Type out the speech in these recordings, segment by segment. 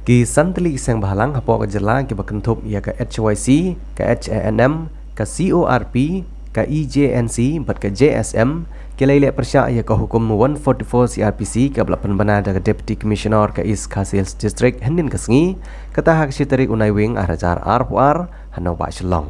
Ki santli isang bahalang hapo ka jela ki bakentup ya ka HYC, ka HANM, ka CORP, ka EJNC, bat ka JSM, ki lailek persya ya ka hukum 144 CRPC ka belapan bana da ka Deputy Commissioner ka East Khasiels District hendin kasngi, kata hak sitarik unai wing arajar arpuar hanau ba shalong.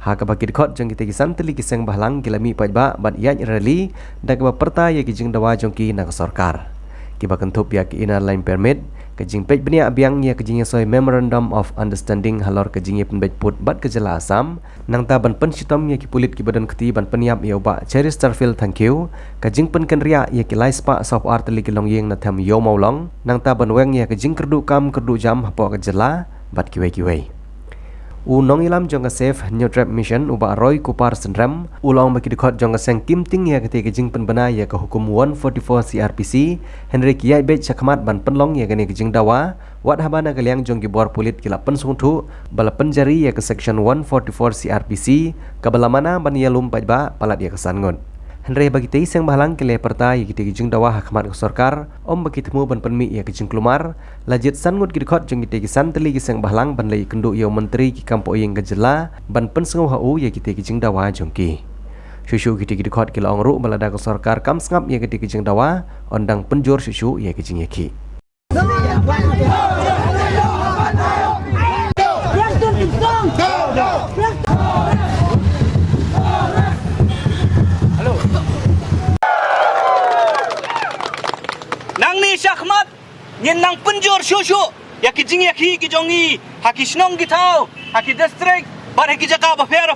Hak bagi dekot jong kita ki santli kisang bahalang ki lami pajba bat ya rally da ka perta ya ki jing dawa jong ki na ka sarkar. Ki bakentup ya ki inner line permit kejing pej benia abiang ya kejing soi memorandum of understanding halor kejing penbej put bat kejela Asam nang ta ban pensitom ya ki pulit ki badan keti ban peniap ya ba Cherry Starfield thank you kejing pen kenria ya ki laispa sop art li ki long yeng na tham yo maulong nang ta ban weng ya kejing kerdu kam kerdu jam hapo kejela bat ki wei Unong ilam jong ka safe new trap mission uba Roy Kupar Sendram ulong baki dikot jong ka seng kimting ya keti kejing penbena ya ka hukum 144 CRPC Henry Kiai Bet Chakmat ban penlong ya kani kejing dawa wat habana kaliang jong ki bor pulit kila pensungtu bala penjari ya ke section 144 CRPC kabala mana ban ya lum pajba palat ya kesangon Henry bagi tei seng bahalang kile perta ya keti kejing dawa hakmat ke sarkar om bagi temu ban penmi ya kejing kelumar lajit sangut ki dikot jong keti ki santeli ki seng bahalang ban lai kenduk ya menteri ki kampo yang kejela ban pensengu hau ya keti kejing dawa jong ki Shushu kiti dikot ki laong ru balada ke sarkar kam sengap ya keti kejing dawa ondang penjur shushu ya kejing yaki Syakmat nyen nang penjur shushu ya ki jing ya ki jongi haki snong gitau haki district bar haki jaka ba fair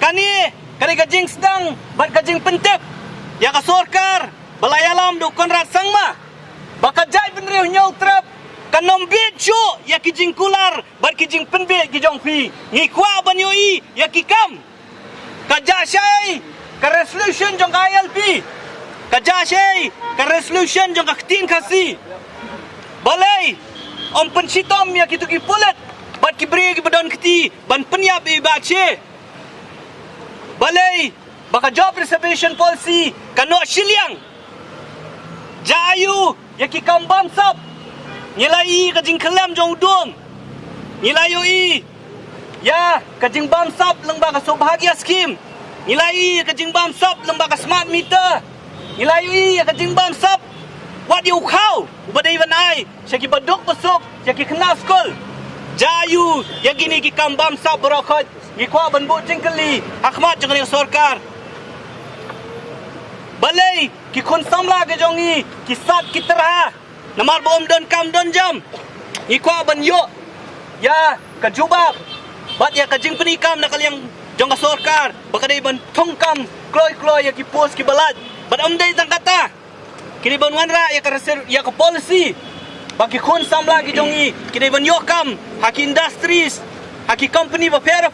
kani kani ka jing sedang bar ka jing pentep ya ka sorkar balayalam du konrad sangma baka jai benriu nyau trap kanom bit chu ya ki jing kular bar ki jing penbe ki jong fi ngi kwa ban yoi ya ki kam ka ja shai ka resolution jong ILP Kajashay ka resolution jong kaktin kasi balay om pensitom ya kitu ki pulet bat ki bri ki badon kiti ban penyap i bache balay baka job reservation policy kano siliang jayu ya ki kambam sap nilai ka jing kelam jong udong nilayu i ya ka jing bam sap leng baka sobhagia scheme nilai ka jing bam sap leng baka smart meter Nilayui ya kajing bam sap wat you kau badai vanai syaki baduk besuk syaki kena skol jayu yang gini ki kam bam sap berokot ki kwa ban bu jingkeli hakmat jong ni sarkar balai ki khon samla ke jongi ki sat ki terha namar bom don kam don jam ki kwa ban yo ya ka jubab bat ya kajing penikam nakal yang jong sarkar bakadai ban thongkam kloi ya ki pos ki balat But day tang kata kini banwan ra ya ka policy bagi khon sam lagi jongi kini ban yokam haki industries haki company ba fair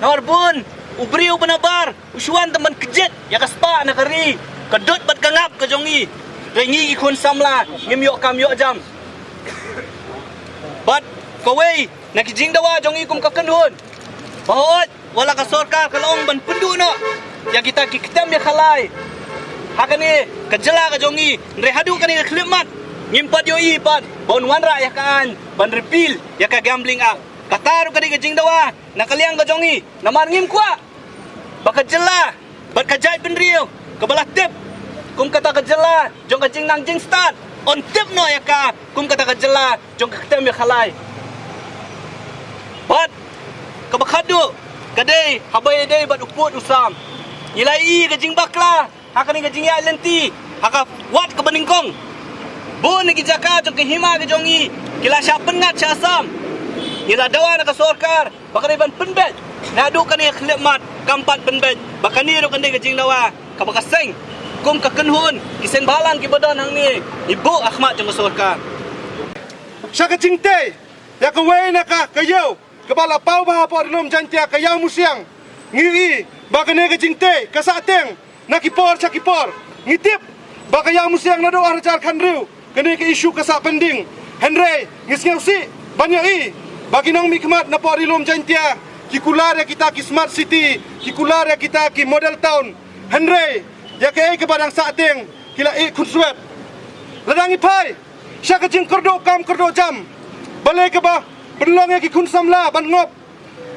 norbun ubriu benabar usuan teman kejet ya ka spa na kari kedut bat kangap ke jongi rengi khon samla ngim yokam yok jam but kawai nak jing dawa jongi kum ka kendun bahot wala ka sarkar kalong ban pendu no ya kita ki ketam ya khalai hakani kejela ka jongi rehadu kani khlimat ngimpat yo i pat bon wanra ya kan ban repeal ya ka gambling a kataru kani kejing dawa nakaliang ka jongi namar ngim kwa baka jela bat ka jai benriu ka balah tip kum kata ka jela jong ka jing nang jing start on tip no ya ka kum kata ka jela jong ka ketam ya khalai bat ka bakhadu kadai habai dai bat uput usam ilai ka jing bakla hakani ka jing ya lenti haka wat ka beningkong bon ni jaka jong ke hima ke jongi kila sya pengat sya Asam ila dawa na ka sarkar bakani ban penbet na du kani khlemat kampat penbet bakani ro kani ka jing dawa ka bakaseng kum ka kenhun kisen balang ki badan hang ni ibu Ahmad jong ka sarkar sya ka jing te ya ka wei na ka kayau kepala pau ba por nom jantia kayau musiang ngiri bakani ka jing te ka sateng nakipor sakipor ngitip baka yang musiang nado arjar khandriu kene ke isu kasa pending Henry ngisngau si banyai bagi nong mikmat na pori lom jantia kikular ya kita ki smart city kikular ya kita ki model town Henry ya ke badang sateng kila kunsuet ladangi pai Syaka jing kerdo kam kerdo jam. Balai ke ba berlong ki kun samla ban ngop.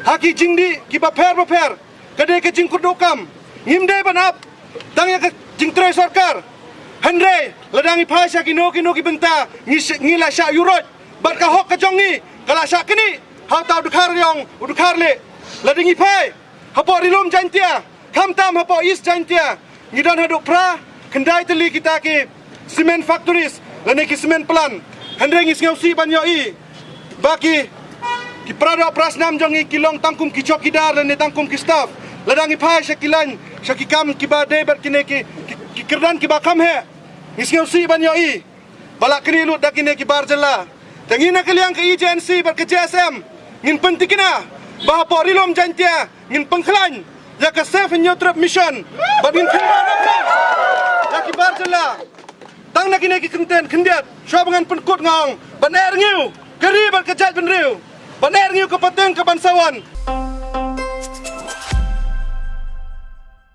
Haki jing di ki ba per. Kadai ke jing kerdo kam. Ngimde ban ap. Tang ya ke jing tre sarkar. Handre ladangi phai sya kino ki benta ngila sya yurot. Bat ka hok ka jongi kala sya kini. Hau tau dukhar yong udukhar le. Ladangi phai. Hapo rilum jantia. Kamtam hapo is jantia. Ngidon haduk pra. Kendai teli kita ki semen factories. Lani ki semen plan. Handre ngis ngausi ban yoi. Baki ki prada prasnam jongi kilong tangkum ki chokidar lani tangkum ki staff. Ladangi phai syakilan syakikam ki ba debat kine ki kerdan ki ba kam he. Ngis ngausi ban yoi. Balak kini lut dakine ki bar jela. Tangina kaliang ke EJNC bar ke JSM. Ngin pentikina. Bahapo rilom jantia. Ngin pengklan. Ya ke safe in your trip mission. But ngin kendan ya ki bar jela. Tang nak kini ki kenten kendiat. Syabangan penkut ngong. Ban air ngiu. Keri bar kejat ben riu. Ban air ngiu ke peteng ke bansawan.